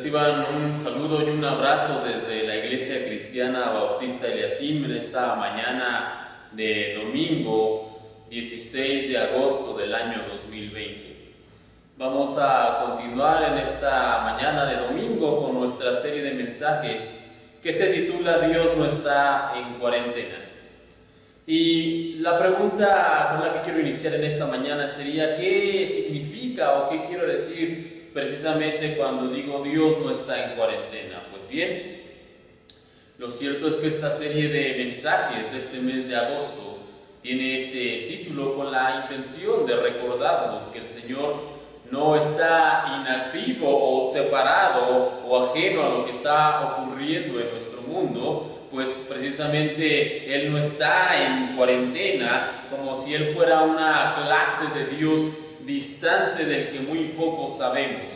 reciban un saludo y un abrazo desde la Iglesia Cristiana Bautista Eliasim en esta mañana de domingo 16 de agosto del año 2020. Vamos a continuar en esta mañana de domingo con nuestra serie de mensajes que se titula Dios no está en cuarentena. Y la pregunta con la que quiero iniciar en esta mañana sería: ¿qué significa o qué quiero decir precisamente cuando digo Dios no está en cuarentena? Pues bien, lo cierto es que esta serie de mensajes de este mes de agosto tiene este título con la intención de recordarnos que el Señor no está inactivo o separado o ajeno a lo que está ocurriendo en nuestro mundo, pues precisamente Él no está en cuarentena como si Él fuera una clase de Dios distante del que muy poco sabemos.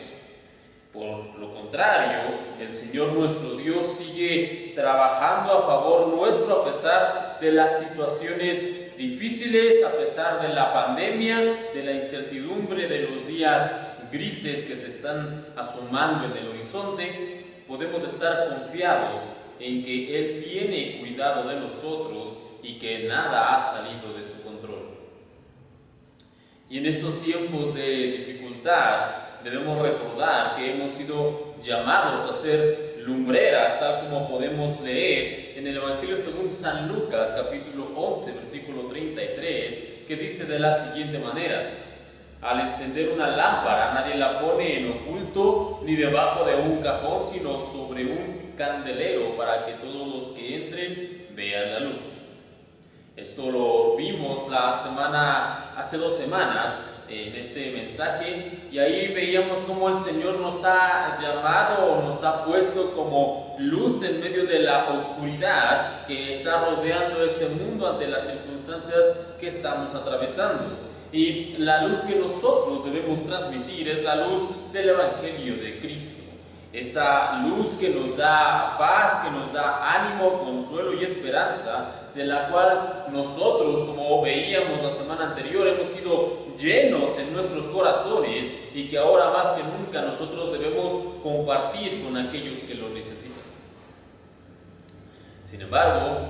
Por lo contrario, el Señor nuestro Dios sigue trabajando a favor nuestro a pesar de las situaciones difíciles, a pesar de la pandemia, de la incertidumbre, de los días grises que se están asomando en el horizonte. Podemos estar confiados en que Él tiene cuidado de nosotros y que nada ha salido de su control. Y en estos tiempos de dificultad debemos recordar que hemos sido llamados a ser lumbreras, tal como podemos leer en el Evangelio según San Lucas, capítulo 11, versículo 33, que dice de la siguiente manera: al encender una lámpara nadie la pone en oculto ni debajo de un cajón, sino sobre un candelero, para que todos los que entren vean la luz. Esto lo vimos hace 2 semanas en este mensaje, y ahí veíamos cómo el Señor nos ha llamado o nos ha puesto como luz en medio de la oscuridad que está rodeando este mundo ante las circunstancias que estamos atravesando. Y la luz que nosotros debemos transmitir es la luz del Evangelio de Cristo. Esa luz que nos da paz, que nos da ánimo, consuelo y esperanza, de la cual nosotros, como veíamos la semana anterior, hemos sido llenos en nuestros corazones y que ahora más que nunca nosotros debemos compartir con aquellos que lo necesitan. Sin embargo,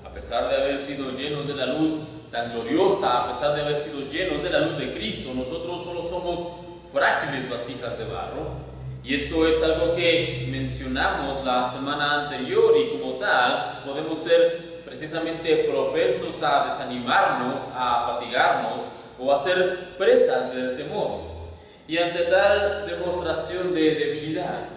a pesar de haber sido llenos de la luz tan gloriosa, a pesar de haber sido llenos de la luz de Cristo, nosotros solo somos frágiles vasijas de barro. Y esto es algo que mencionamos la semana anterior, y como tal podemos ser precisamente propensos a desanimarnos, a fatigarnos o a ser presas del temor. Y ante tal demostración de debilidad,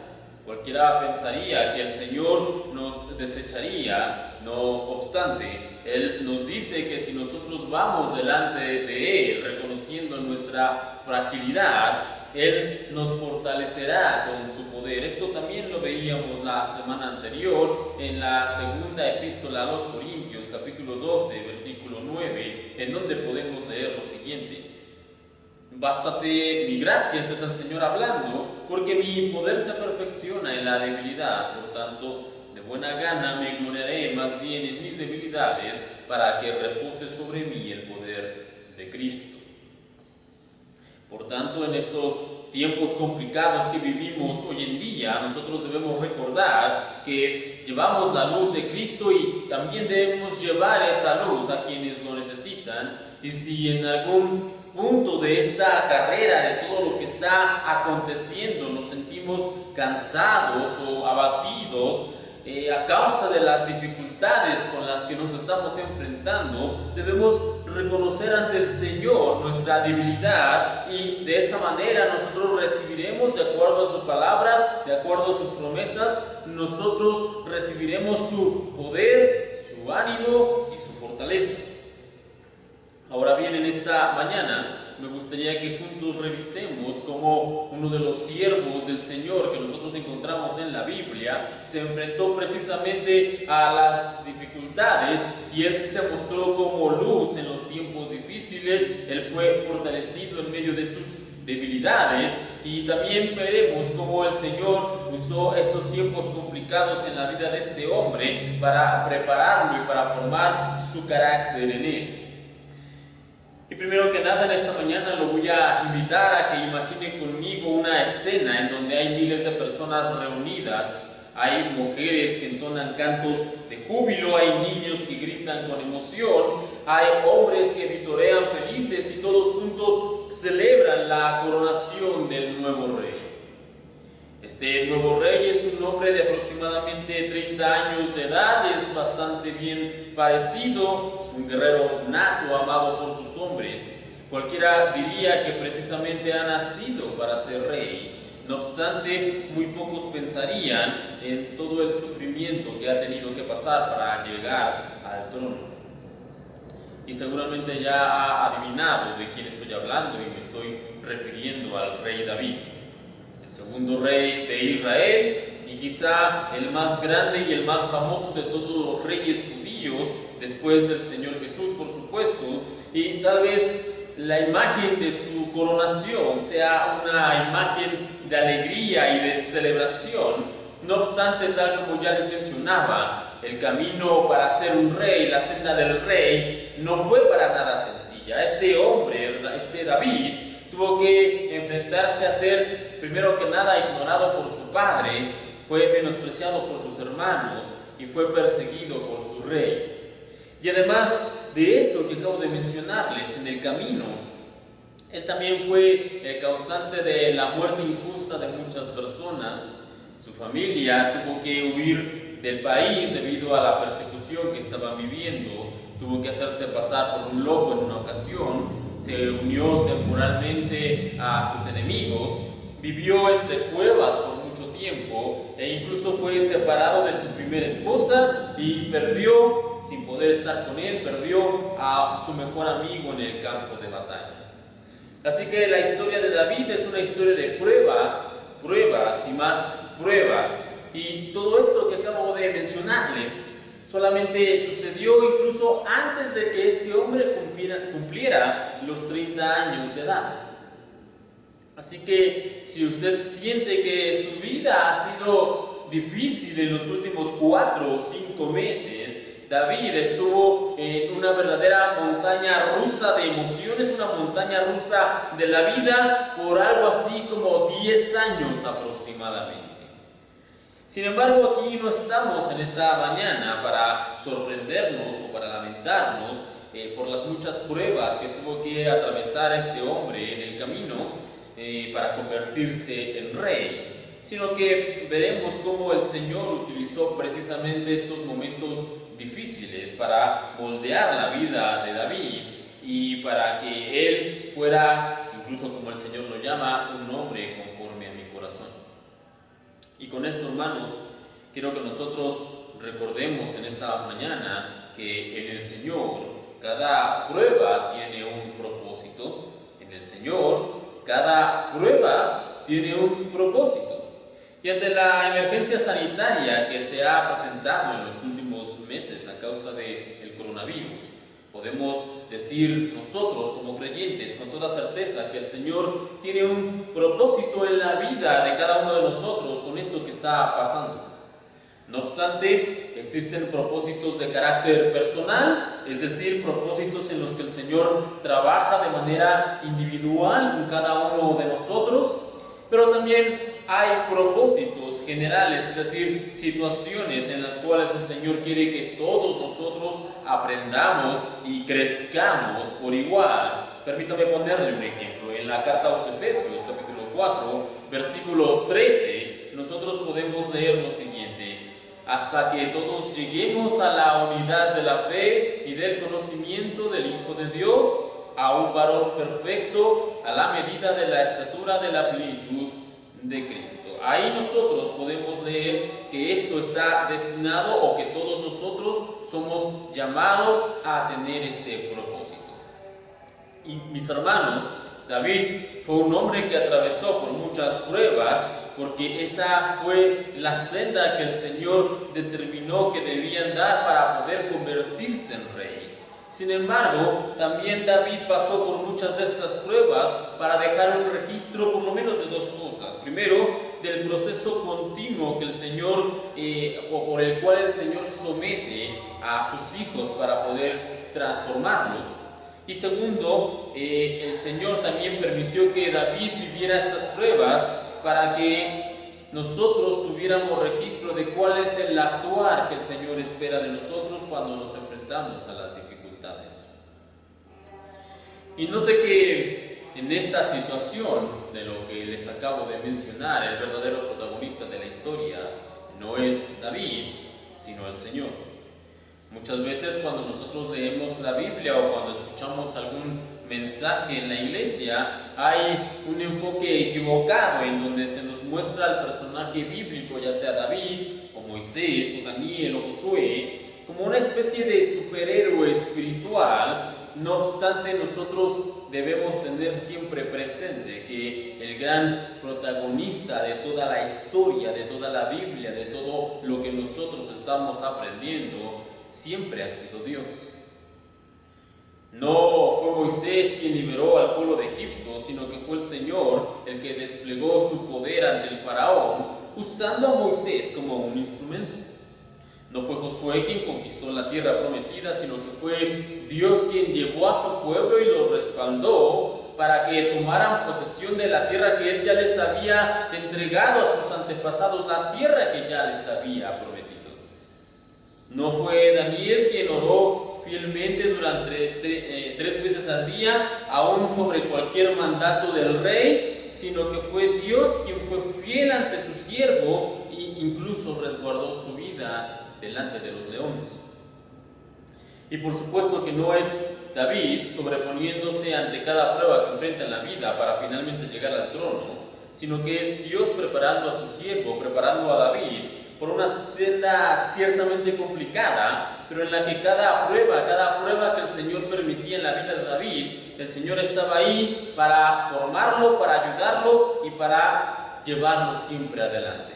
cualquiera pensaría que el Señor nos desecharía. No obstante, Él nos dice que si nosotros vamos delante de Él reconociendo nuestra fragilidad, Él nos fortalecerá con su poder. Esto también lo veíamos la semana anterior en la segunda epístola a los Corintios, capítulo 12, versículo 9, en donde podemos leer lo siguiente: bástate mi gracia, este es el Señor hablando, porque mi poder se perfecciona en la debilidad. Por tanto, de buena gana me gloriaré más bien en mis debilidades, para que repose sobre mí el poder de Cristo. Por tanto, en estos tiempos complicados que vivimos hoy en día, nosotros debemos recordar que llevamos la luz de Cristo y también debemos llevar esa luz a quienes lo necesitan. Y si en algún punto de esta carrera, de todo lo que está aconteciendo, nos sentimos cansados o abatidos a causa de las dificultades con las que nos estamos enfrentando, debemos reconocer ante el Señor nuestra debilidad, y de esa manera nosotros recibiremos, de acuerdo a su palabra, de acuerdo a sus promesas, nosotros recibiremos su poder, su ánimo y su fortaleza. Ahora bien, en esta mañana me gustaría que juntos revisemos cómo uno de los siervos del Señor que nosotros encontramos en la Biblia se enfrentó precisamente a las dificultades, y él se mostró como luz en los tiempos difíciles. Él fue fortalecido en medio de sus debilidades, y también veremos cómo el Señor usó estos tiempos complicados en la vida de este hombre para prepararlo y para formar su carácter en él. Y primero que nada en esta mañana lo voy a invitar a que imagine conmigo una escena en donde hay miles de personas reunidas. Hay mujeres que entonan cantos de júbilo, hay niños que gritan con emoción, hay hombres que vitorean felices y todos juntos celebran la coronación del nuevo rey. Este nuevo rey es un hombre de aproximadamente 30 años de edad, es bastante bien parecido, es un guerrero nato, amado por sus hombres. Cualquiera diría que precisamente ha nacido para ser rey. No obstante, muy pocos pensarían en todo el sufrimiento que ha tenido que pasar para llegar al trono. Y seguramente ya ha adivinado de quién estoy hablando y me estoy refiriendo al rey David, el segundo rey de Israel y quizá el más grande y el más famoso de todos los reyes judíos, después del Señor Jesús, por supuesto, y tal vez la imagen de su coronación sea una imagen de alegría y de celebración. No obstante, tal como ya les mencionaba, el camino para ser un rey, la senda del rey, no fue para nada sencilla. Este hombre, este David, tuvo que enfrentarse a ser, primero que nada, ignorado por su padre, fue menospreciado por sus hermanos y fue perseguido por su rey. Y además de esto que acabo de mencionarles, en el camino, él también fue el causante de la muerte injusta de muchas personas. Su familia tuvo que huir del país debido a la persecución que estaban viviendo, tuvo que hacerse pasar por un loco en una ocasión, se unió temporalmente a sus enemigos, vivió entre cuevas por mucho tiempo e incluso fue separado de su primera esposa y perdió, sin poder estar con él, perdió a su mejor amigo en el campo de batalla. Así que la historia de David es una historia de pruebas, pruebas y más pruebas. Y todo esto que acabo de mencionarles solamente sucedió incluso antes de que este hombre cumpliera los 30 años de edad. Así que si usted siente que su vida ha sido difícil en los últimos 4 o 5 meses, David estuvo en una verdadera montaña rusa de emociones, una montaña rusa de la vida por algo así como 10 años aproximadamente. Sin embargo, aquí no estamos en esta mañana para sorprendernos o para lamentarnos por las muchas pruebas que tuvo que atravesar este hombre en el camino para convertirse en rey, sino que veremos cómo el Señor utilizó precisamente estos momentos difíciles para moldear la vida de David y para que él fuera, incluso como el Señor lo llama, un hombre conforme a mi corazón. Y con esto, hermanos, quiero que nosotros recordemos en esta mañana que en el Señor cada prueba tiene un propósito. En el Señor cada prueba tiene un propósito. Y ante la emergencia sanitaria que se ha presentado en los últimos meses a causa del coronavirus, podemos decir nosotros como creyentes con toda certeza que el Señor tiene un propósito en la vida de cada uno de nosotros con esto que está pasando. No obstante, existen propósitos de carácter personal, es decir, propósitos en los que el Señor trabaja de manera individual con cada uno de nosotros, pero también hay propósitos generales, es decir, situaciones en las cuales el Señor quiere que todos nosotros aprendamos y crezcamos por igual. Permítame ponerle un ejemplo. En la carta a los Efesios, capítulo 4, versículo 13, nosotros podemos leer lo siguiente: hasta que todos lleguemos a la unidad de la fe y del conocimiento del Hijo de Dios, a un varón perfecto, a la medida de la estatura de la plenitud de Cristo. Ahí nosotros podemos leer que esto está destinado, o que todos nosotros somos llamados a tener este propósito. Y mis hermanos, David fue un hombre que atravesó por muchas pruebas, porque esa fue la senda que el Señor determinó que debía andar para poder convertirse en rey. Sin embargo, también David pasó por muchas de estas pruebas para dejar un registro por lo menos de dos cosas. Primero, del proceso continuo que el Señor, o por el cual el Señor somete a sus hijos para poder transformarlos. Y segundo, el Señor también permitió que David viviera estas pruebas para que nosotros tuviéramos registro de cuál es el actuar que el Señor espera de nosotros cuando nos enfrentamos a las dificultades. Y note que en esta situación de lo que les acabo de mencionar, el verdadero protagonista de la historia no es David, sino el Señor. Muchas veces cuando nosotros leemos la Biblia o cuando escuchamos algún mensaje en la iglesia, hay un enfoque equivocado en donde se nos muestra al personaje bíblico, ya sea David, o Moisés, o Daniel, o Josué, como una especie de superhéroe espiritual. No obstante, nosotros debemos tener siempre presente que el gran protagonista de toda la historia, de toda la Biblia, de todo lo que nosotros estamos aprendiendo, siempre ha sido Dios. No fue Moisés quien liberó al pueblo de Egipto, sino que fue el Señor el que desplegó su poder ante el faraón, usando a Moisés como un instrumento. No fue Josué quien conquistó la tierra prometida, sino que fue Dios quien llevó a su pueblo y lo respaldó para que tomaran posesión de la tierra que Él ya les había entregado a sus antepasados, la tierra que ya les había prometido. No fue Daniel quien oró fielmente durante 3 veces al día, aún sobre cualquier mandato del rey, sino que fue Dios quien fue fiel ante su siervo e incluso resguardó su vida delante de los leones. Y por supuesto que no es David sobreponiéndose ante cada prueba que enfrenta en la vida para finalmente llegar al trono, sino que es Dios preparando a su siervo, preparando a David por una senda ciertamente complicada, pero en la que cada prueba que el Señor permitía en la vida de David, el Señor estaba ahí para formarlo, para ayudarlo y para llevarlo siempre adelante.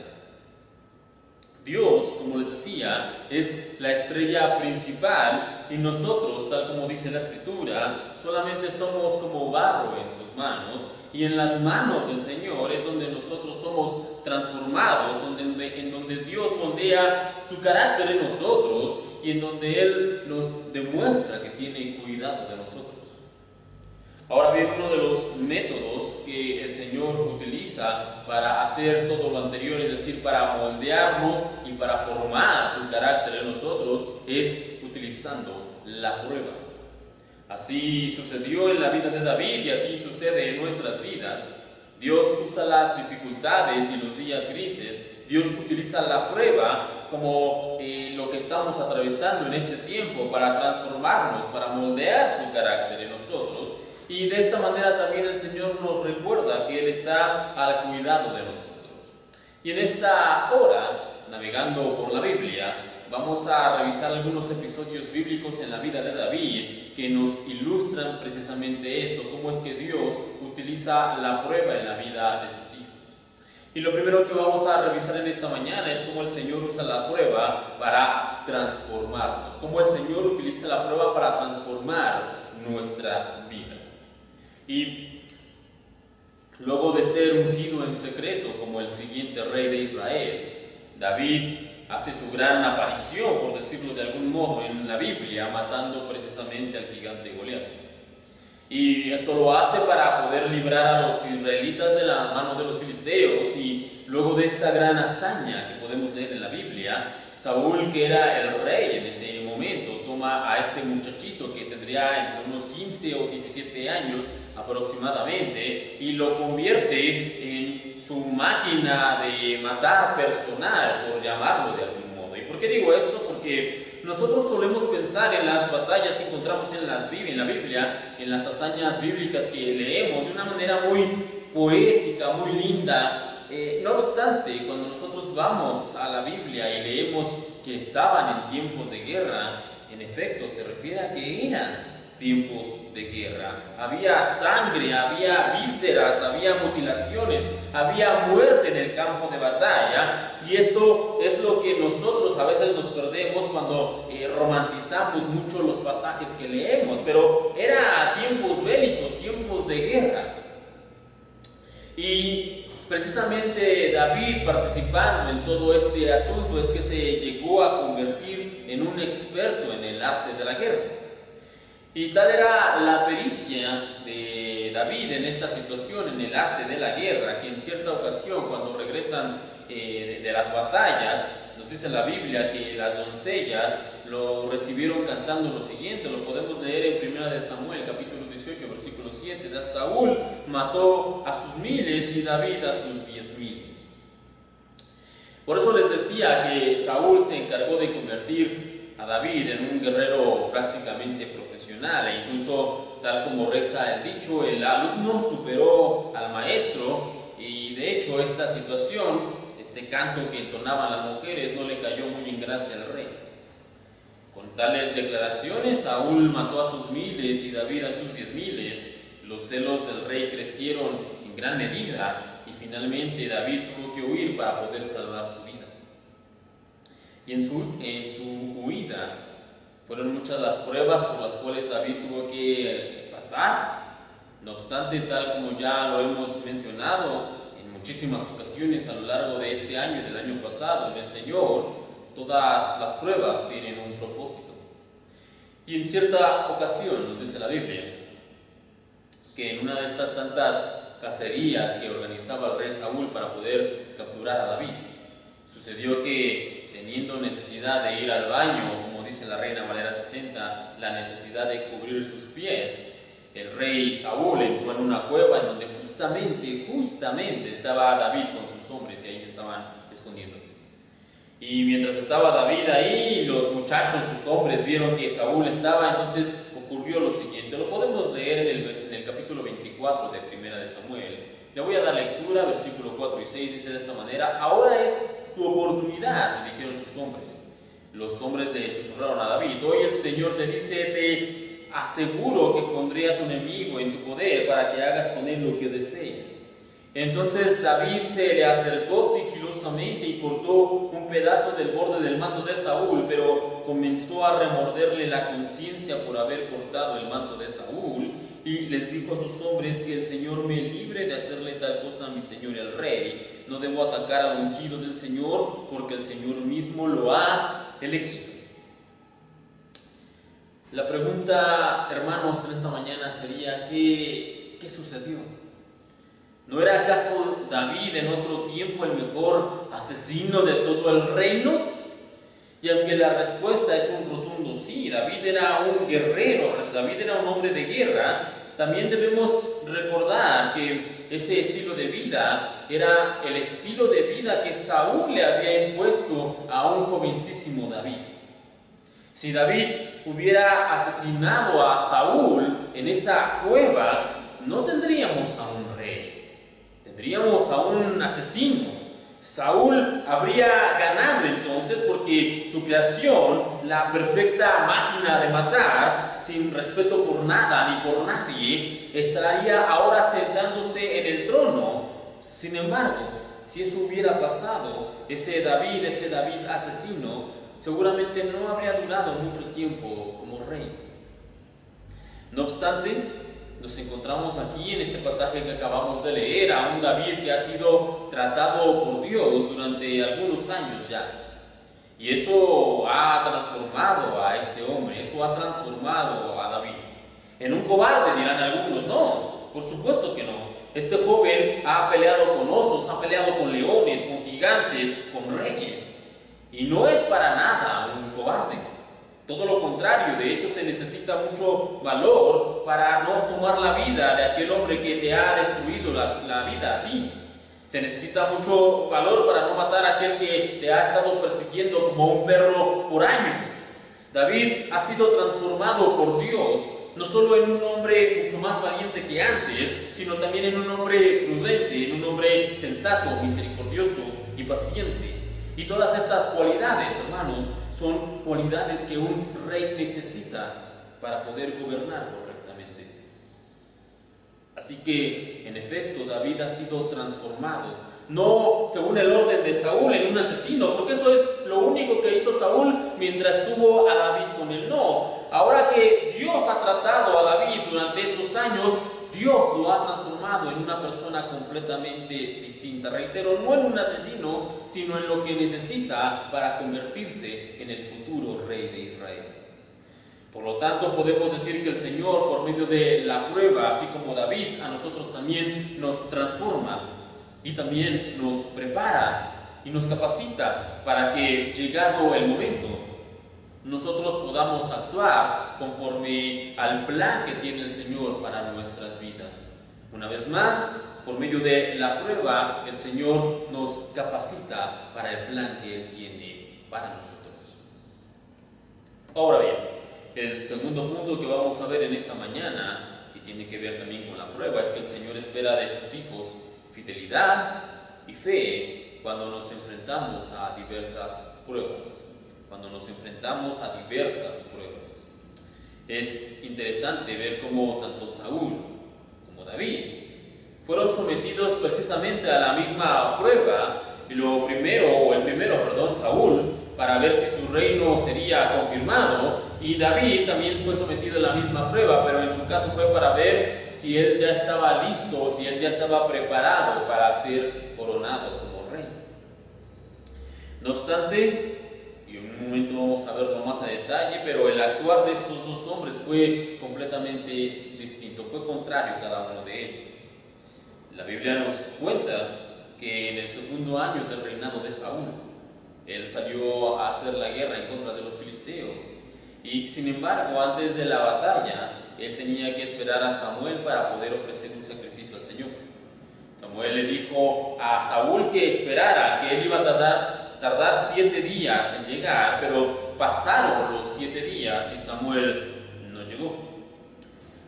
Dios, como les decía, es la estrella principal y nosotros, tal como dice la Escritura, solamente somos como barro en sus manos, y en las manos del Señor es donde nosotros somos transformados, en donde Dios moldea su carácter en nosotros y en donde Él nos demuestra que tiene cuidado de nosotros. Ahora bien, uno de los métodos que el Señor utiliza para hacer todo lo anterior, es decir, para moldearnos y para formar su carácter en nosotros, es utilizando la prueba. Así sucedió en la vida de David y así sucede en nuestras vidas. Dios usa las dificultades y los días grises. Dios utiliza la prueba como lo que estamos atravesando en este tiempo para transformarnos, para moldear su carácter en nosotros. Y de esta manera también el Señor nos recuerda que Él está al cuidado de nosotros. Y en esta hora, navegando por la Biblia, vamos a revisar algunos episodios bíblicos en la vida de David que nos ilustran precisamente esto, cómo es que Dios utiliza la prueba en la vida de sus hijos. Y lo primero que vamos a revisar en esta mañana es cómo el Señor usa la prueba para transformarnos, cómo el Señor utiliza la prueba para transformar nuestra vida. Y luego de ser ungido en secreto como el siguiente rey de Israel, David hace su gran aparición, por decirlo de algún modo, en la Biblia, matando precisamente al gigante Goliat. Y esto lo hace para poder librar a los israelitas de la mano de los filisteos. Y luego de esta gran hazaña que podemos leer en la Biblia, Saúl, que era el rey en ese momento, toma a este muchachito que tendría entre unos 15 o 17 años aproximadamente y lo convierte en su máquina de matar personal, por llamarlo de algún modo. ¿Y por qué digo esto? Porque nosotros solemos pensar en las batallas que encontramos en la Biblia, en las hazañas bíblicas que leemos de una manera muy poética, muy linda. No obstante, cuando nosotros vamos a la Biblia y leemos que estaban en tiempos de guerra, en efecto se refiere a que eran tiempos de guerra. Había sangre, había vísceras, había mutilaciones, había muerte en el campo de batalla, y esto es lo que nosotros a veces nos perdemos cuando romantizamos mucho los pasajes que leemos, pero era tiempos bélicos, tiempos de guerra. Y precisamente David, participando en todo este asunto, es que se llegó a convertir en un experto en el arte de la guerra. Y tal era la pericia de David en esta situación, en el arte de la guerra, que en cierta ocasión, cuando regresan de las batallas, nos dice la Biblia que las doncellas lo recibieron cantando lo siguiente. Lo podemos leer en 1 de Samuel, capítulo 18, versículo 7. Saúl mató a sus miles y David a sus 10,000. Por eso les decía que Saúl se encargó de convertir a David en un guerrero prácticamente profesional, e incluso, tal como reza el dicho, el alumno superó al maestro. Y de hecho esta situación, este canto que entonaban las mujeres, no le cayó muy en gracia al rey. Con tales declaraciones, Saúl mató a sus miles y David a sus 10,000. Los celos del rey crecieron en gran medida y finalmente David tuvo que huir para poder salvar su vida. Y en su huida fueron muchas las pruebas por las cuales David tuvo que pasar. No obstante, tal como ya lo hemos mencionado en muchísimas ocasiones a lo largo de este año y del año pasado, en el Señor, todas las pruebas tienen un propósito. Y en cierta ocasión nos dice la Biblia que en una de estas tantas cacerías que organizaba el rey Saúl para poder capturar a David, sucedió que, teniendo necesidad de ir al baño, como dice la Reina Valera 60, la necesidad de cubrir sus pies, el rey Saúl entró en una cueva en donde justamente estaba David con sus hombres, y ahí se estaban escondiendo. Y mientras estaba David ahí, los muchachos, sus hombres, vieron que Saúl estaba. Entonces ocurrió lo siguiente. Lo podemos leer en el capítulo 24 de 1 de Samuel. Le voy a dar lectura, versículo 4 y 6, dice de esta manera: ahora es tu oportunidad, le dijeron sus hombres. Los hombres le susurraron a David: hoy el Señor te dice, te aseguro que pondré a tu enemigo en tu poder para que hagas con él lo que desees. Entonces David se le acercó sigilosamente y cortó un pedazo del borde del manto de Saúl, pero comenzó a remorderle la conciencia por haber cortado el manto de Saúl, y les dijo a sus hombres: que el Señor me libre de hacerle tal cosa a mi señor el rey. No debo atacar al ungido del Señor, porque el Señor mismo lo ha elegido. La pregunta, hermanos, en esta mañana sería: ¿qué sucedió? ¿No era acaso David en otro tiempo el mejor asesino de todo el reino? Y aunque la respuesta es un rotundo sí, David era un guerrero, David era un hombre de guerra, también debemos recordar que ese estilo de vida era el estilo de vida que Saúl le había impuesto a un jovencísimo David. Si David hubiera asesinado a Saúl en esa cueva, no tendríamos a un rey. Tendríamos a un asesino. Saúl habría ganado entonces, porque su creación, la perfecta máquina de matar, sin respeto por nada ni por nadie, estaría ahora sentándose en el trono. Sin embargo, si eso hubiera pasado, ese David asesino, seguramente no habría durado mucho tiempo como rey. No obstante, nos encontramos aquí en este pasaje que acabamos de leer a un David que ha sido tratado por Dios durante algunos años ya. Y eso ha transformado a este hombre, eso ha transformado a David. En un cobarde, dirán algunos. No, por supuesto que no. Este joven ha peleado con osos, ha peleado con leones, con gigantes, con reyes. Y no es para nada un cobarde. Todo lo contrario, de hecho se necesita mucho valor para no tomar la vida de aquel hombre que te ha destruido la vida a ti. Se necesita mucho valor para no matar a aquel que te ha estado persiguiendo como un perro por años. David ha sido transformado por Dios, no solo en un hombre mucho más valiente que antes, sino también en un hombre prudente, en un hombre sensato, misericordioso y paciente. Y todas estas cualidades, hermanos, son cualidades que un rey necesita para poder gobernar correctamente. Así que, en efecto, David ha sido transformado, no según el orden de Saúl, en un asesino, porque eso es lo único que hizo Saúl mientras tuvo a David con él. No, ahora que Dios ha tratado a David durante estos años, Dios lo ha transformado en una persona completamente distinta. Reitero, no en un asesino, sino en lo que necesita para convertirse en el futuro rey de Israel. Por lo tanto, podemos decir que el Señor, por medio de la prueba, así como David, a nosotros también nos transforma y también nos prepara y nos capacita para que, llegado el momento, nosotros podamos actuar conforme al plan que tiene el Señor para nuestras vidas. Una vez más, por medio de la prueba, el Señor nos capacita para el plan que Él tiene para nosotros. Ahora bien, el segundo punto que vamos a ver en esta mañana, que tiene que ver también con la prueba, es que el Señor espera de sus hijos fidelidad y fe cuando nos enfrentamos a diversas pruebas. Cuando nos enfrentamos a diversas pruebas. Es interesante ver cómo tanto Saúl como David fueron sometidos precisamente a la misma prueba. Y el primero, Saúl, para ver si su reino sería confirmado, y David también fue sometido a la misma prueba, pero en su caso fue para ver si él ya estaba listo, si él ya estaba preparado para ser coronado como rey. No obstante, y en un momento vamos a verlo más a detalle, pero el actuar de estos dos hombres fue completamente distinto, fue contrario cada uno de ellos. La Biblia nos cuenta que en el segundo año del reinado de Saúl, él salió a hacer la guerra en contra de los filisteos, y sin embargo, antes de la batalla, él tenía que esperar a Samuel para poder ofrecer un sacrificio al Señor. Samuel le dijo a Saúl que esperara, que él iba a tardar 7 días en llegar, pero pasaron los 7 días y Samuel no llegó.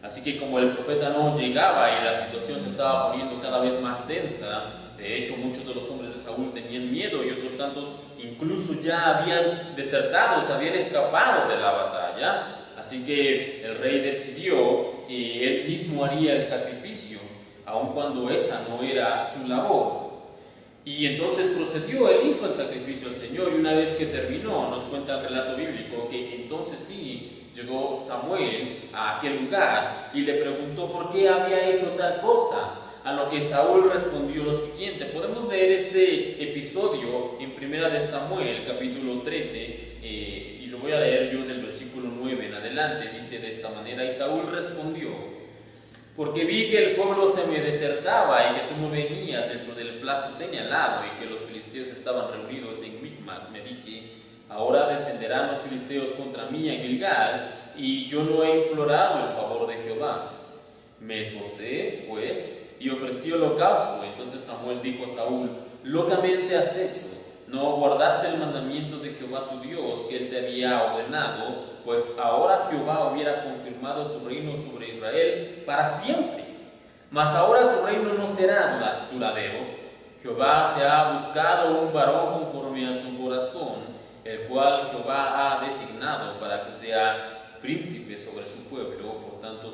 Así que como el profeta no llegaba y la situación se estaba poniendo cada vez más tensa, de hecho muchos de los hombres de Saúl tenían miedo y otros tantos incluso ya habían desertado, se habían escapado de la batalla. Así que el rey decidió que él mismo haría el sacrificio, aun cuando esa no era su labor. Y entonces procedió, él hizo el sacrificio al Señor, y una vez que terminó, nos cuenta el relato bíblico que entonces sí llegó Samuel a aquel lugar y le preguntó por qué había hecho tal cosa, a lo que Saúl respondió lo siguiente. Podemos leer este episodio en 1 Samuel capítulo 13, y lo voy a leer yo del versículo 9 en adelante. Dice de esta manera: y Saúl respondió: porque vi que el pueblo se me desertaba y que tú no venías dentro del plazo señalado y que los filisteos estaban reunidos en Micmas, me dije: ahora descenderán los filisteos contra mí en Gilgal, y yo no he implorado el favor de Jehová. Me esforcé, pues, y ofrecí holocausto. Entonces Samuel dijo a Saúl: locamente has hecho, no guardaste el mandamiento de Jehová tu Dios que él te había ordenado, pues ahora Jehová hubiera confirmado tu reino sobre Israel para siempre. Mas ahora tu reino no será duradero. Jehová se ha buscado un varón conforme a su corazón, el cual Jehová ha designado para que sea príncipe sobre su pueblo, por cuanto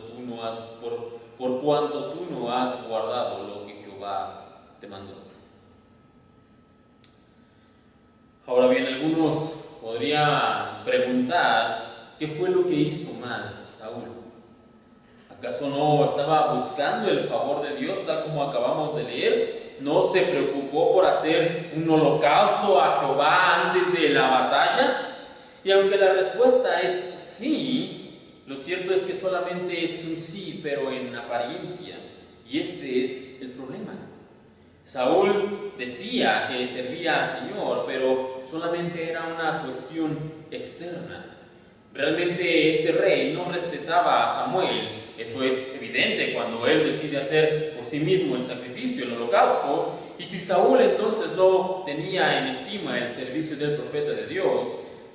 tú no has guardado lo que Jehová te mandó. Ahora bien, algunos podrían preguntar: ¿qué fue lo que hizo mal Saúl? ¿Acaso no estaba buscando el favor de Dios, tal como acabamos de leer? ¿No se preocupó por hacer un holocausto a Jehová antes de la batalla? Y aunque la respuesta es sí, lo cierto es que solamente es un sí, pero en apariencia. Y ese es el problema. Saúl decía que servía al Señor, pero solamente era una cuestión externa. Realmente este rey no respetaba a Samuel. Eso es evidente cuando él decide hacer por sí mismo el sacrificio, el holocausto. Y si Saúl entonces no tenía en estima el servicio del profeta de Dios,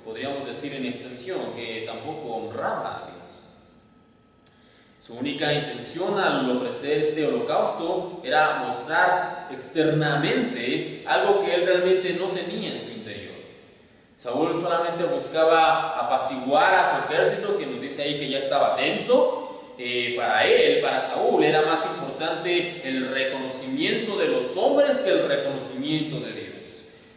podríamos decir en extensión que tampoco honraba a Dios. Su única intención al ofrecer este holocausto era mostrar externamente algo que él realmente no tenía en su interior. Saúl solamente buscaba apaciguar a su ejército, que nos dice ahí que ya estaba tenso. Para Saúl, era más importante el reconocimiento de los hombres que el reconocimiento de Dios.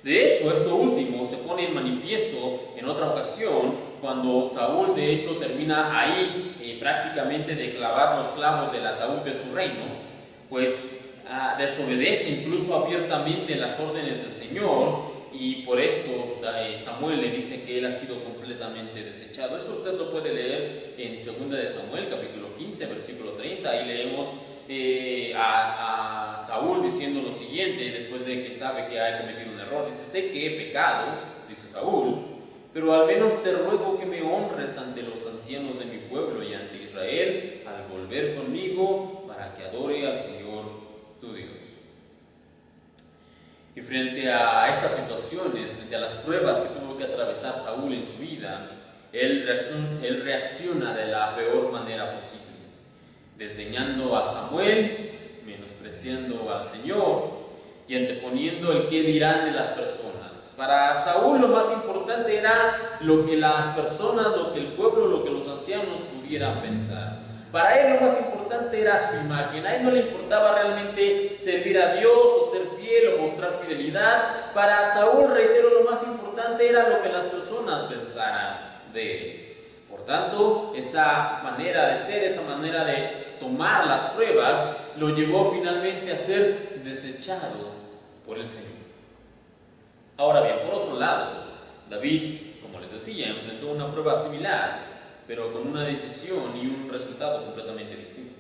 De hecho, esto último se pone en manifiesto en otra ocasión, cuando Saúl de hecho termina ahí prácticamente de clavar los clavos del ataúd de su reino, pues desobedece incluso abiertamente las órdenes del Señor, y por esto Samuel le dice que él ha sido completamente desechado. Eso usted lo puede leer en 2 de Samuel, capítulo 15, versículo 30. Ahí leemos a Saúl diciendo lo siguiente, después de que sabe que ha cometido un error. Dice: sé que he pecado, dice Saúl, pero al menos te ruego que me honres ante los ancianos de mi pueblo y ante Israel al volver conmigo para que adore al Señor tu Dios. Y frente a estas situaciones, frente a las pruebas que tuvo que atravesar Saúl en su vida, él reacciona de la peor manera posible, desdeñando a Samuel, menospreciando al Señor y anteponiendo el qué dirán de las personas. Para Saúl lo más importante era lo que las personas, lo que el pueblo, lo que los ancianos pudieran pensar. Para él lo más importante era su imagen. A él no le importaba realmente servir a Dios o ser fiel o mostrar fidelidad. Para Saúl, reitero, lo más importante era lo que las personas pensaran de él. Por tanto, esa manera de ser, esa manera de tomar las pruebas, lo llevó finalmente a ser desechado por el Señor. Ahora bien, por otro lado, David, como les decía, enfrentó una prueba similar, pero con una decisión y un resultado completamente distinto.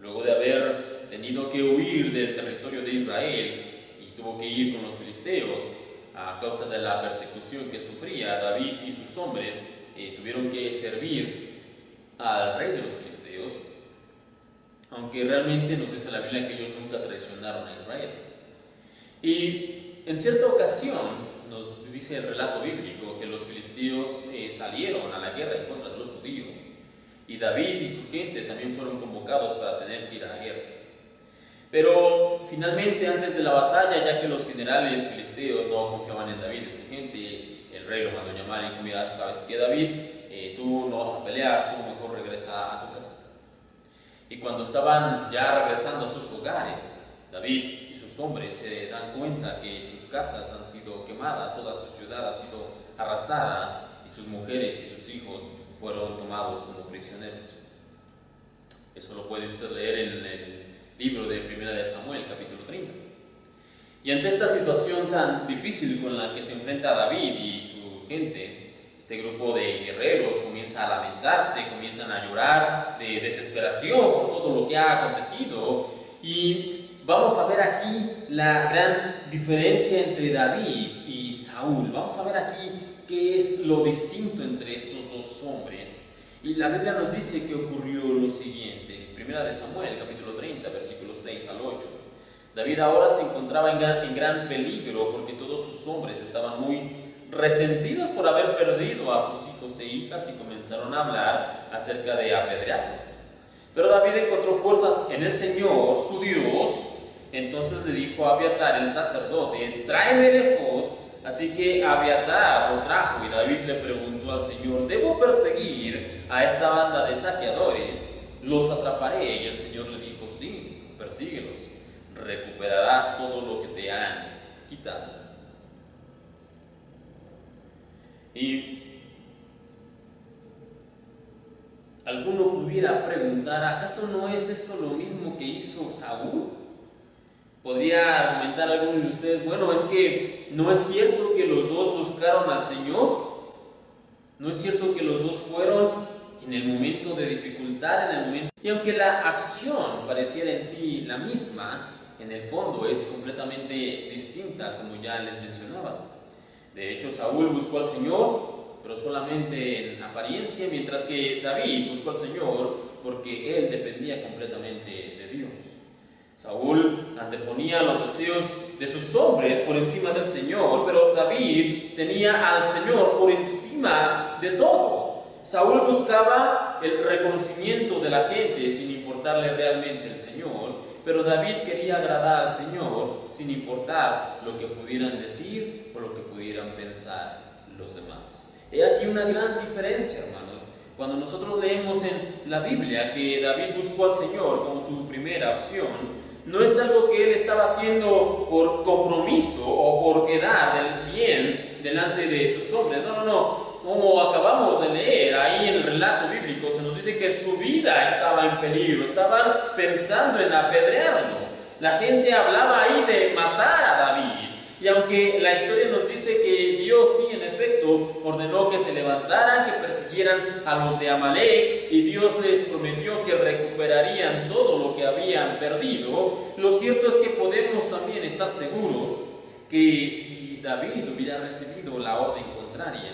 Luego de haber tenido que huir del territorio de Israel y tuvo que ir con los filisteos a causa de la persecución que sufría, David y sus hombres tuvieron que servir al rey de los filisteos, aunque realmente nos dice la Biblia que ellos nunca traicionaron a Israel. Y en cierta ocasión nos dice el relato bíblico que los filisteos salieron a la guerra en contra de los judíos, y David y su gente también fueron convocados para tener que ir a la guerra. Pero finalmente, antes de la batalla, ya que los generales filisteos no confiaban en David y su gente, el rey lo mandó llamar y dijo: mira, ¿sabes qué, David? Tú no vas a pelear, tú mejor regresa a tu casa. Y cuando estaban ya regresando a sus hogares, David y sus hombres se dan cuenta que sus casas han sido quemadas, toda su ciudad ha sido arrasada y sus mujeres y sus hijos fueron tomados como prisioneros. Eso lo puede usted leer en el libro de 1 de Samuel, capítulo 30. Y ante esta situación tan difícil con la que se enfrenta David y su gente, este grupo de guerreros comienza a lamentarse, comienzan a llorar de desesperación por todo lo que ha acontecido. Y vamos a ver aquí la gran diferencia entre David y Saúl. Vamos a ver aquí qué es lo distinto entre estos dos hombres. Y la Biblia nos dice que ocurrió lo siguiente. 1 de Samuel, capítulo 30, versículos 6 al 8. David ahora se encontraba en gran peligro porque todos sus hombres estaban muy resentidos por haber perdido a sus hijos e hijas y comenzaron a hablar acerca de apedrearlo. Pero David encontró fuerzas en el Señor, su Dios. Entonces le dijo a Abiatar, el sacerdote: tráeme el efod. Así que Abiatar lo trajo, y David le preguntó al Señor: ¿debo perseguir a esta banda de saqueadores? ¿Los atraparé? Y el Señor le dijo: sí, persíguelos, recuperarás todo lo que te han quitado. Y alguno pudiera preguntar: ¿acaso no es esto lo mismo que hizo Saúl? Podría argumentar alguno de ustedes: bueno, es que no es cierto que los dos buscaron al Señor, no es cierto que los dos fueron en el momento de dificultad, en el momento... Y aunque la acción pareciera en sí la misma, en el fondo es completamente distinta, como ya les mencionaba. De hecho, Saúl buscó al Señor, pero solamente en apariencia, mientras que David buscó al Señor porque él dependía completamente de Dios. Saúl anteponía los deseos de sus hombres por encima del Señor, pero David tenía al Señor por encima de todo. Saúl buscaba el reconocimiento de la gente sin importarle realmente el Señor, pero David quería agradar al Señor sin importar lo que pudieran decir o lo que pudieran pensar los demás. He aquí una gran diferencia, hermanos. Cuando nosotros leemos en la Biblia que David buscó al Señor como su primera opción, no es algo que él estaba haciendo por compromiso o por quedar del bien delante de sus hombres. No. Como acabamos de leer ahí en el relato bíblico, se nos dice que su vida estaba en peligro, estaban pensando en apedrearlo. La gente hablaba ahí de matar a David. Y aunque la historia nos dice que Dios sí, en efecto, ordenó que se levantaran, que persiguieran a los de Amalek, y Dios les prometió que recuperarían todo lo que habían perdido, lo cierto es que podemos también estar seguros que si David hubiera recibido la orden contraria,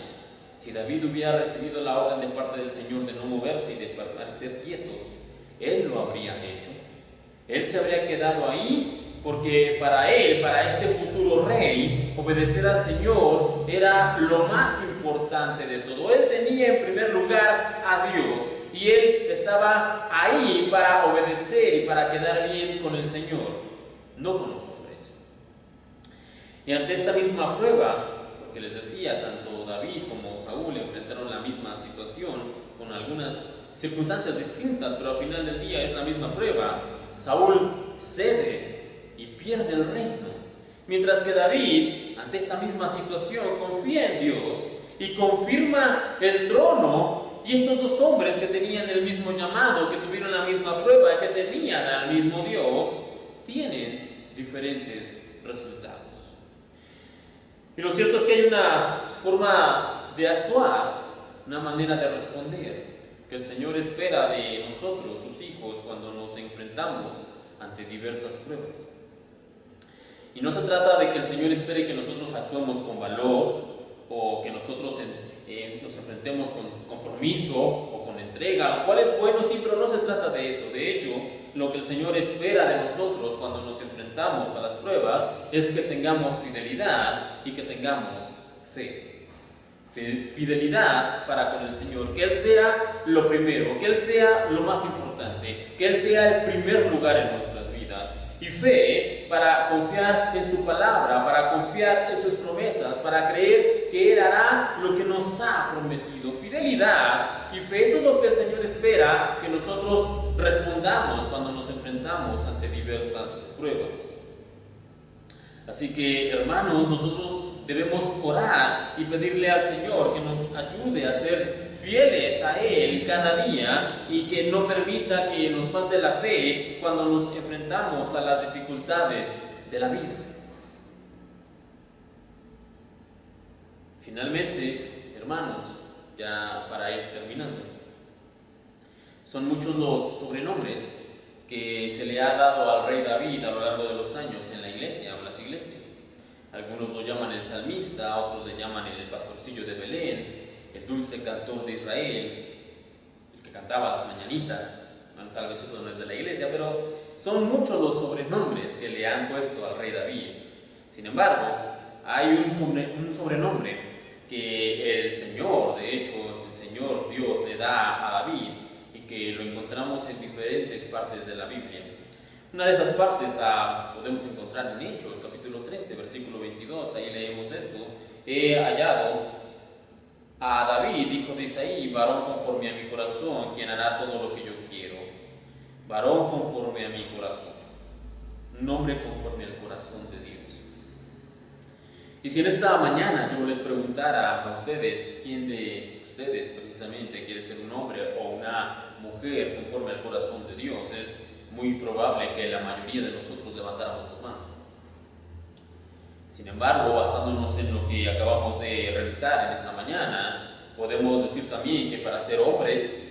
si David hubiera recibido la orden de parte del Señor de no moverse y de permanecer quietos, él lo habría hecho. Él se habría quedado ahí porque para él, para este futuro rey, obedecer al Señor era lo más importante de todo. Él tenía en primer lugar a Dios y él estaba ahí para obedecer y para quedar bien con el Señor, no con los hombres. Y ante esta misma prueba, porque les decía, tanto David como Saúl enfrentaron la misma situación con algunas circunstancias distintas, pero al final del día es la misma prueba. Saúl cede y pierde el reino, mientras que David, ante esta misma situación, confía en Dios y confirma el trono. Y estos dos hombres que tenían el mismo llamado, que tuvieron la misma prueba, que tenían al mismo Dios, tienen diferentes resultados. Y lo cierto es que hay una forma de actuar, una manera de responder, que el Señor espera de nosotros, sus hijos, cuando nos enfrentamos ante diversas pruebas. Y no se trata de que el Señor espere que nosotros actuemos con valor o que nosotros nos enfrentemos con compromiso o con entrega, lo cual es bueno, sí, pero no se trata de eso. De hecho, lo que el Señor espera de nosotros cuando nos enfrentamos a las pruebas es que tengamos fidelidad y que tengamos fe. Fidelidad para con el Señor, que Él sea lo primero, que Él sea lo más importante, que Él sea el primer lugar en nuestras vidas. Y fe para confiar en su palabra, para confiar en sus promesas, para creer que Él hará lo que nos ha prometido. Fidelidad y fe, eso es lo que el Señor espera que nosotros respondamos cuando nos enfrentamos ante diversas pruebas. Así que, hermanos, nosotros debemos orar y pedirle al Señor que nos ayude a ser fieles a Él cada día y que no permita que nos falte la fe cuando nos enfrentamos a las dificultades de la vida. Finalmente, hermanos, ya para ir terminando, son muchos los sobrenombres que se le ha dado al rey David a lo largo de los años en la iglesia o en las iglesias. Algunos lo llaman el salmista, otros le llaman el pastorcillo de Belén, el dulce cantor de Israel, el que cantaba las mañanitas. Bueno, tal vez eso no es de la iglesia, pero son muchos los sobrenombres que le han puesto al rey David. Sin embargo, hay un sobrenombre que el Señor, de hecho, el Señor Dios le da a David y que lo encontramos en diferentes partes de la Biblia. Una de esas partes la podemos encontrar en Hechos, capítulo 13, versículo 22. Ahí leemos esto: he hallado a David, hijo de Isaí, varón conforme a mi corazón, quien hará todo lo que yo quiero. Varón conforme a mi corazón, un hombre conforme al corazón de Dios. Y si en esta mañana yo les preguntara a ustedes, ¿quién de ustedes precisamente quiere ser un hombre o una mujer conforme al corazón de Dios? Es muy probable que la mayoría de nosotros levantáramos las manos. Sin embargo, basándonos en lo que acabamos de revisar en esta mañana, podemos decir también que para ser hombres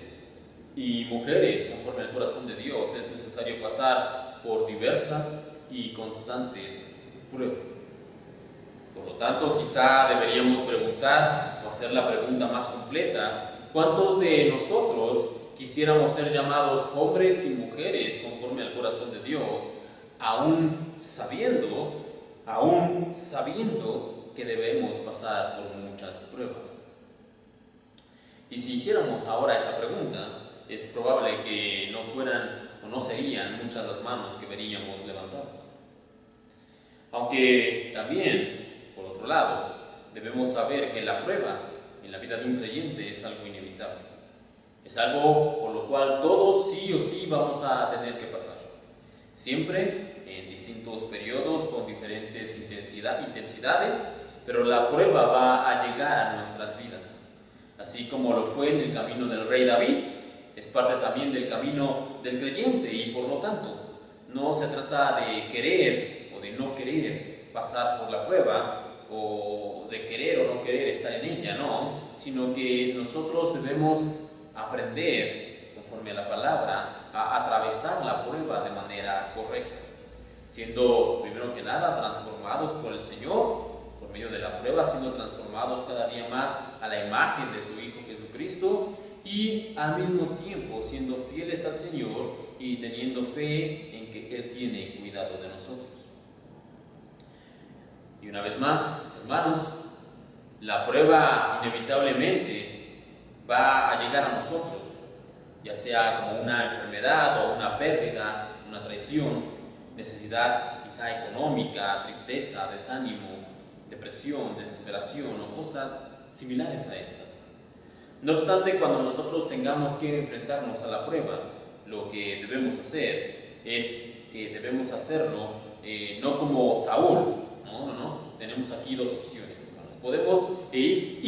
y mujeres conforme al corazón de Dios es necesario pasar por diversas y constantes pruebas. Por lo tanto, quizá deberíamos preguntar o hacer la pregunta más completa: ¿cuántos de nosotros quisiéramos ser llamados hombres y mujeres conforme al corazón de Dios, aún sabiendo que debemos pasar por muchas pruebas? Y si hiciéramos ahora esa pregunta, es probable que no fueran o no serían muchas las manos que veríamos levantadas. Aunque también, por otro lado, debemos saber que la prueba en la vida de un creyente es algo inevitable. Es algo por lo cual todos sí o sí vamos a tener que pasar. Siempre en distintos periodos, con diferentes intensidades, pero la prueba va a llegar a nuestras vidas. Así como lo fue en el camino del rey David, es parte también del camino del creyente y por lo tanto no se trata de querer o de no querer pasar por la prueba o de querer o no querer estar en ella, no, sino que nosotros debemos aprender, conforme a la palabra, a atravesar la prueba de manera correcta, siendo primero que nada transformados por el Señor, por medio de la prueba, siendo transformados cada día más a la imagen de su Hijo Jesucristo, y al mismo tiempo siendo fieles al Señor y teniendo fe en que Él tiene cuidado de nosotros. Y una vez más, hermanos, la prueba inevitablemente va a llegar a nosotros, ya sea como una enfermedad o una pérdida, una traición, necesidad quizá económica, tristeza, desánimo, depresión, desesperación o cosas similares a estas. No obstante, cuando nosotros tengamos que enfrentarnos a la prueba, lo que debemos hacer es que debemos hacerlo no como Saúl. No. Tenemos aquí dos opciones, hermanos. Podemos ir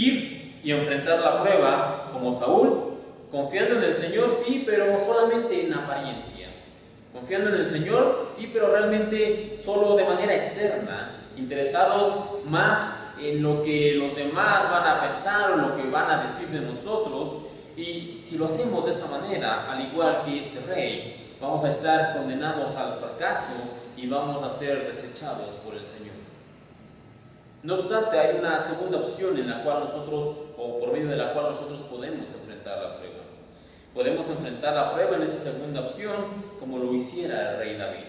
y enfrentar la prueba como Saúl, confiando en el Señor, sí, pero solamente en apariencia. Confiando en el Señor, sí, pero realmente solo de manera externa, interesados más en lo que los demás van a pensar o lo que van a decir de nosotros. Y si lo hacemos de esa manera, al igual que ese rey, vamos a estar condenados al fracaso y vamos a ser desechados por el Señor. No obstante, hay una segunda opción en la cual nosotros, o por medio de la cual nosotros podemos enfrentar la prueba. Podemos enfrentar la prueba en esa segunda opción como lo hiciera el rey David,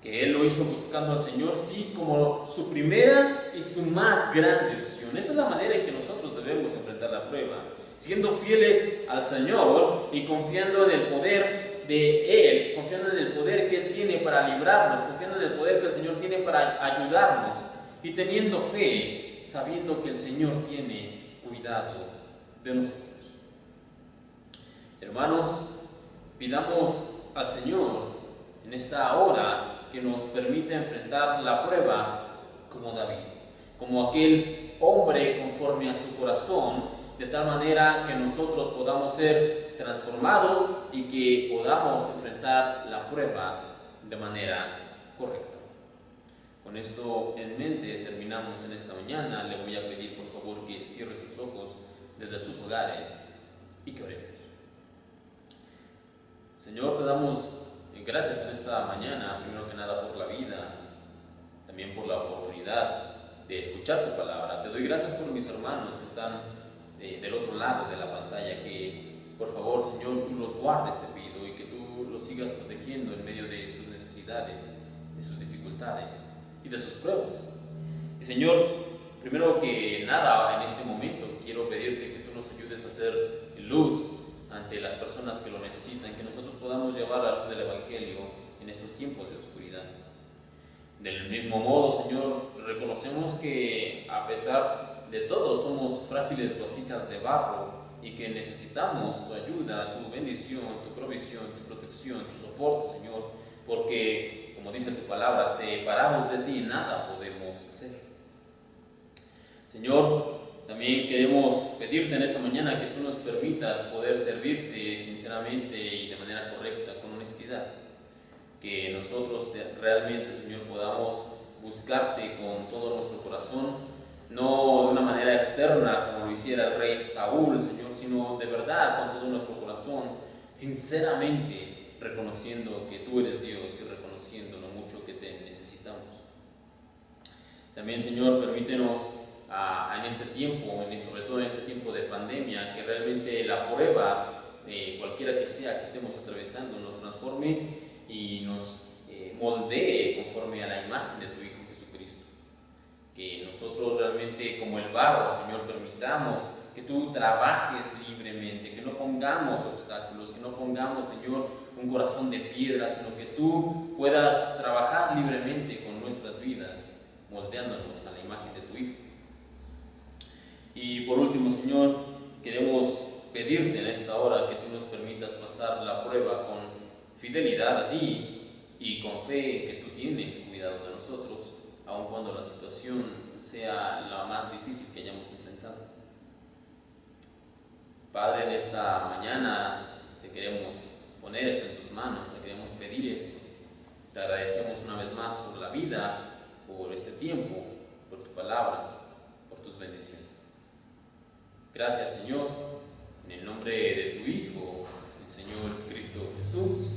que él lo hizo buscando al Señor, sí, como su primera y su más grande opción. Esa es la manera en que nosotros debemos enfrentar la prueba, siendo fieles al Señor y confiando en el poder de Él, confiando en el poder que Él tiene para librarnos, confiando en el poder que el Señor tiene para ayudarnos y teniendo fe, sabiendo que el Señor tiene cuidado de nosotros. Hermanos, pidamos al Señor en esta hora que nos permita enfrentar la prueba como David, como aquel hombre conforme a su corazón, de tal manera que nosotros podamos ser transformados y que podamos enfrentar la prueba de manera correcta. Con esto en mente terminamos en esta mañana. Le voy a pedir por favor que cierre sus ojos desde sus hogares y que oremos. Señor, te damos gracias en esta mañana, primero que nada por la vida, también por la oportunidad de escuchar tu palabra. Te doy gracias por mis hermanos que están del otro lado de la pantalla, que por favor, Señor, tú los guardes, te pido, y que tú los sigas protegiendo en medio de sus necesidades, de sus dificultades y de sus pruebas. Y Señor, primero que nada, en este momento quiero pedirte que tú nos ayudes a hacer luz ante las personas que lo necesitan, que nosotros podamos llevar la luz del Evangelio en estos tiempos de oscuridad. Del mismo modo, Señor, reconocemos que a pesar de todo somos frágiles vasijas de barro y que necesitamos tu ayuda, tu bendición, tu provisión, tu protección, tu soporte, Señor, porque, como dice tu palabra, separados de ti nada podemos hacer. Señor, también queremos pedirte en esta mañana que tú nos permitas poder servirte sinceramente y de manera correcta, con honestidad. Que nosotros realmente, Señor, podamos buscarte con todo nuestro corazón, no de una manera externa como lo hiciera el rey Saúl, Señor, sino de verdad con todo nuestro corazón, sinceramente reconociendo que tú eres Dios y reconociendo lo mucho que te necesitamos. También, Señor, permítenos en este tiempo, sobre todo en este tiempo de pandemia, que realmente la prueba, cualquiera que sea que estemos atravesando, nos transforme y nos moldee conforme a la imagen de tu Hijo Jesucristo. Que nosotros realmente, como el barro, Señor, permitamos que tú trabajes libremente, que no pongamos obstáculos, que no pongamos, Señor, un corazón de piedra, sino que tú puedas trabajar libremente con nuestras vidas, moldeándonos a la imagen de tu Hijo. Y por último, Señor, queremos pedirte en esta hora que tú nos permitas pasar la prueba con fidelidad a ti y con fe en que tú tienes cuidado de nosotros, aun cuando la situación sea la más difícil que hayamos enfrentado. Padre, en esta mañana te queremos poner esto en tus manos, te queremos pedir esto. Te agradecemos una vez más por la vida, por este tiempo, por tu palabra, por tus bendiciones. Gracias, Señor, en el nombre de tu Hijo, el Señor Cristo Jesús.